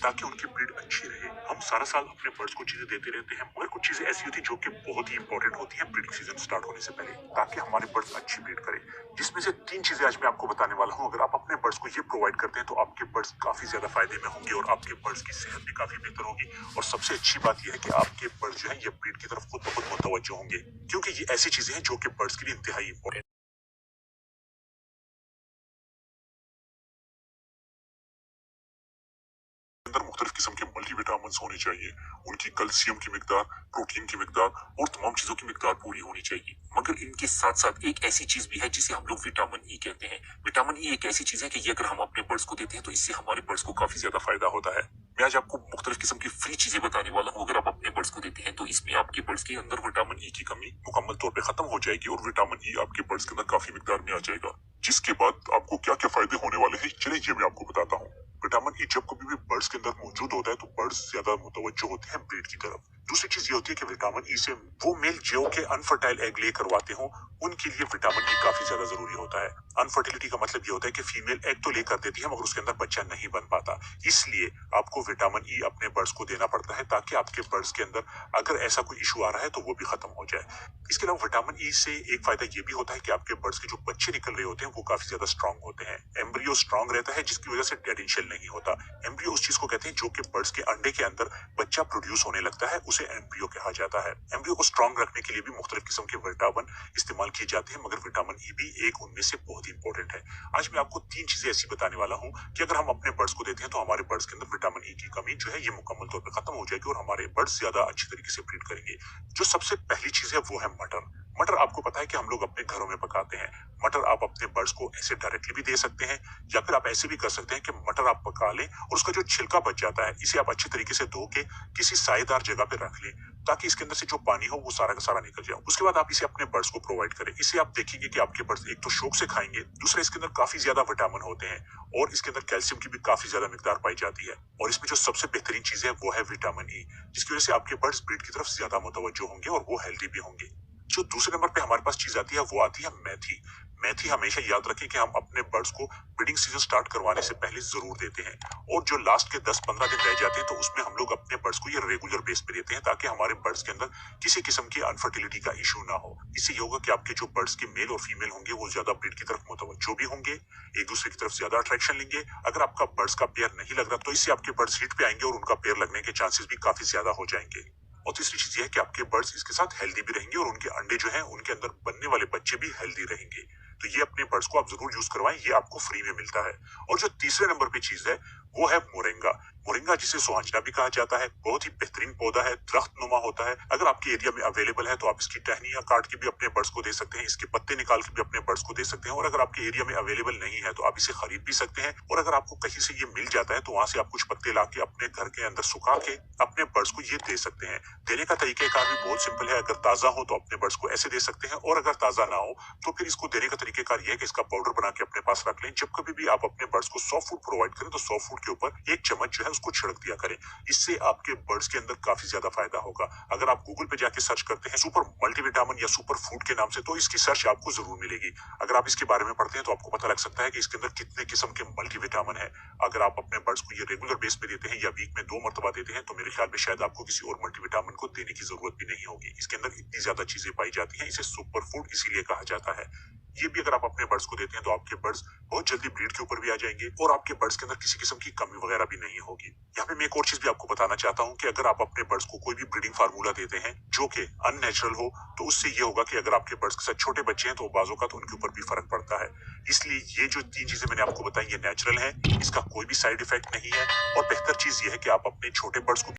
ताकि उनकी ब्रीड अच्छी रहे। हम सारा साल अपने बर्ड्स को चीजें देते रहते हैं, मगर कुछ चीजें ऐसी होती हैं जो कि बहुत ही इंपॉर्टेंट होती हैं ब्रीडिंग सीजन स्टार्ट होने से पहले, ताकि हमारे बर्ड्स अच्छी ब्रीड करें। जिसमें से 3 चीजें आज मैं आपको बताने वाला हूँ। अगर आप अपने बर्ड्स को ये प्रोवाइड करते हैं तो आपके बर्ड्स काफी ज्यादा फायदे में होंगे और आपके बर्ड्स की सेहत भी काफी बेहतर होगी। और सबसे अच्छी बात यह है कि आपके बर्ड्स जो है ये ब्रीड की तरफ खुद ब खुद मुतवज्जो होंगे, क्योंकि ये ऐसी चीजें हैं जो कि बर्ड्स के लिए इंतहाई इंपॉर्टेंट। अंदर मुख्तलिफ किस्म के मल्टीविटामिन होने चाहिए, उनकी कैल्शियम की मिकदार, प्रोटीन की मिकदार और तमाम चीजों की मिकदार पूरी होनी चाहिए। मगर इनके साथ साथ एक ऐसी चीज भी है जिसे हम लोग विटामिन ई कहते हैं। विटामिन ई एक ऐसी चीज है कि ये अगर हम अपने बर्ड्स को देते हैं तो इससे हमारे बर्ड्स को काफी ज्यादा फायदा होता है। मैं आज आपको मुख्तलिफ किस्म की फ्री चीजें बताने वाला हूँ। अगर आप अपने बर्ड्स को देते हैं तो इसमें आपके बर्ड्स के अंदर विटामिन ई की कमी मुकम्मल तौर पर खत्म हो जाएगी और विटामिन ई आपके बर्ड्स के अंदर काफी मिकदार में आ जाएगा। जिसके बाद आपको क्या क्या फायदे होने वाले हैं, चलिए ये मैं आपको बताता हूँ। विटामिन ई जब कभी भी बर्ड्स के अंदर मौजूद होता है तो बर्ड्स ज्यादा मुतवज्जो होते हैं ब्रीड की तरफ। दूसरी चीज ये होती है कि विटामिन ई से वो मेल जो के अनफर्टाइल एग ले करवाते हो, उनके लिए विटामिन ई काफी ज्यादा जरूरी होता है। अनफर्टिलिटी का मतलब ये होता है कि फीमेल एग तो लेकर देती है मगर उसके अंदर बच्चा नहीं बन पाता। इसलिए आपको विटामिन ई अपने बर्ड्स को देना पड़ता है ताकि आपके बर्ड्स के अंदर अगर ऐसा कोई इशू आ रहा है तो वो भी खत्म हो जाए। इसके अलावा विटामिन ई से एक फायदा ये भी होता है कि आपके बर्ड्स के जो बच्चे निकल रहे होते हैं वो काफी ज्यादा स्ट्रांग होते हैं। एम्ब्रियो स्ट्रांग रहता है जिसकी वजह से डेड नहीं होता। एम्ब्रियो उस चीज को कहते हैं जो कि बर्ड्स के अंडे के अंदर बच्चा प्रोड्यूस होने लगता है, उसे एम्ब्रियो कहा जाता है। एम्ब्रियो को स्ट्रांग रखने के लिए भी मुख्तलिफ किस्म के विटामिन इस्तेमाल किए जाते हैं, मगर विटामिन ई भी एक उनमें से बहुत ही इंपॉर्टेंट है। आज मैं आपको 3 चीजें ऐसी बताने वाला हूँ कि अगर हम अपने बर्ड्स को देते हैं तो हमारे बर्ड्स के अंदर विटामिन ई की कमी जो है ये मुकम्मल तौर पर खत्म हो जाएगी और हमारे बर्ड्स ज्यादा अच्छी तरीके से ब्रीड करेंगे। जो सबसे पहली चीज है वो है मटर। मटर आपको पता है कि हम लोग अपने घरों में पकाते हैं। मटर आप अपने बर्ड्स को ऐसे डायरेक्टली भी दे सकते हैं, या फिर आप ऐसे भी कर सकते हैं कि मटर आप पका लें और उसका जो छिलका बच जाता है इसे आप अच्छी तरीके से धो के किसी सायेदार जगह पे रख लें, ताकि इसके अंदर से जो पानी हो वो सारा का सारा निकल जाए। उसके बाद आप इसे अपने बर्ड्स को प्रोवाइड करें। इसे आप देखेंगे कि आपके बर्ड्स एक तो शौक से खाएंगे, दूसरा इसके अंदर काफी ज्यादा विटामिन होते हैं और इसके अंदर कैल्शियम की भी काफी ज्यादा मिकदार पाई जाती है। और इसमें जो सबसे बेहतरीन चीज है वो है विटामिन ई, जिसकी वजह से आपके बर्ड्स ब्रीड की तरफ ज्यादा मुतवज्जो होंगे और वो हेल्दी भी होंगे। जो दूसरे नंबर पे हमारे पास चीज आती है वो आती है मेथी। मेथी हमेशा याद रखें कि हम अपने बर्ड्स को ब्रीडिंग सीजन स्टार्ट करवाने से पहले जरूर देते हैं, और जो लास्ट के 10-15 दिन रह जाते हैं तो उसमें हम लोग अपने बर्ड्स को ये रेगुलर बेस पे देते हैं, ताकि हमारे बर्ड्स के अंदर किसी किस्म की अनफर्टिलिटी का इशू ना हो। इससे ये होगा कि आपके जो बर्ड्स के मेल और फीमेल होंगे वो ज्यादा ब्रीड की तरफ मुतवज्जो भी होंगे, एक दूसरे की तरफ ज्यादा अट्रैक्शन लेंगे। अगर आपका बर्ड्स का पेयर नहीं लग रहा तो इससे आपके बर्ड्स हिट पे आएंगे और उनका पेयर लगने के चांसेस भी काफी ज्यादा हो जाएंगे। और तीसरी चीज ये है कि आपके बर्ड्स इसके साथ हेल्दी भी रहेंगे और उनके अंडे जो हैं उनके अंदर बनने वाले बच्चे भी हेल्दी रहेंगे। तो ये अपने बर्ड्स को आप जरूर यूज करवाएं, ये आपको फ्री में मिलता है। और जो तीसरे नंबर पे चीज है वो है मोरिंगा। मोरिंगा जिसे सुहांजना भी कहा जाता है, बहुत ही बेहतरीन पौधा है, दरख्त नुमा होता है। अगर आपके एरिया में अवेलेबल है तो आप इसकी टहनियां काट के भी अपने बर्ड्स को दे सकते हैं, इसके पत्ते निकाल के भी अपने बर्ड्स को दे सकते हैं। और अगर आपके एरिया में अवेलेबल नहीं है तो आप इसे खरीद भी सकते हैं, और अगर आपको कहीं से ये मिल जाता है तो वहां से आप कुछ पत्ते ला के अपने घर के अंदर सुखा के अपने बर्ड्स को ये दे सकते हैं। देने का तरीकेकार भी बहुत सिंपल है। अगर ताजा हो तो अपने बर्ड्स को ऐसे दे सकते हैं, और अगर ताजा ना हो तो फिर इसको देने का तरीकेकार यह है कि इसका पाउडर बना के अपने पास रख लें। जब कभी भी आप अपने बर्ड्स को सॉफ्ट फूड प्रोवाइड करें तो सॉफ्ट फूड के ऊपर एक चम्मच जो है उसको छिड़क दिया करें। इससे आपके बर्ड्स के अंदर काफी ज्यादा फायदा होगा। अगर आप गूगल पे जाके सर्च करते हैं सुपर मल्टीविटामिन या सुपर फूड के नाम से तो इसकी सर्च आपको जरूर मिलेगी। अगर आप इसके बारे में पढ़ते हैं तो आपको पता लग सकता है कि इसके अंदर कितने किस्म के मल्टीविटामिन है। अगर आप अपने बर्ड्स को ये रेगुलर बेस पे देते हैं या वीक में 2 मरतबा देते हैं तो मेरे ख्याल में शायद आपको किसी और मल्टीविटामिन को देने की जरूरत भी नहीं होगी। इसके अंदर इतनी ज्यादा चीजें पाई जाती हैं, इसे सुपर फूड इसीलिए कहा जाता है। ये भी अगर आप अपने बर्ड्स को देते हैं तो आपके बर्ड्स बहुत जल्दी ब्रीड के ऊपर भी आ जाएंगे और आपके बर्ड्स के अंदर किसी किस्म की कमी वगैरह भी नहीं होगी। यहाँ पे मैं एक और चीज भी आपको बताना चाहता हूँ कि अगर आप अपने बर्ड्स को कोई भी ब्रीडिंग फार्मूला देते हैं जो कि अननेचुरल हो तो उससे ये होगा कि अगर आपके बर्ड्स के साथ छोटे बच्चे हैं तो बाजों का तो उनके ऊपर भी फर्क पड़ता है। इसलिए ये जो 3 चीजें मैंने आपको बताई ये नेचुरल है, इसका कोई भी साइड इफेक्ट नहीं है, और बेहतर चीज ये है कि आप अपने छोटे बर्ड्स को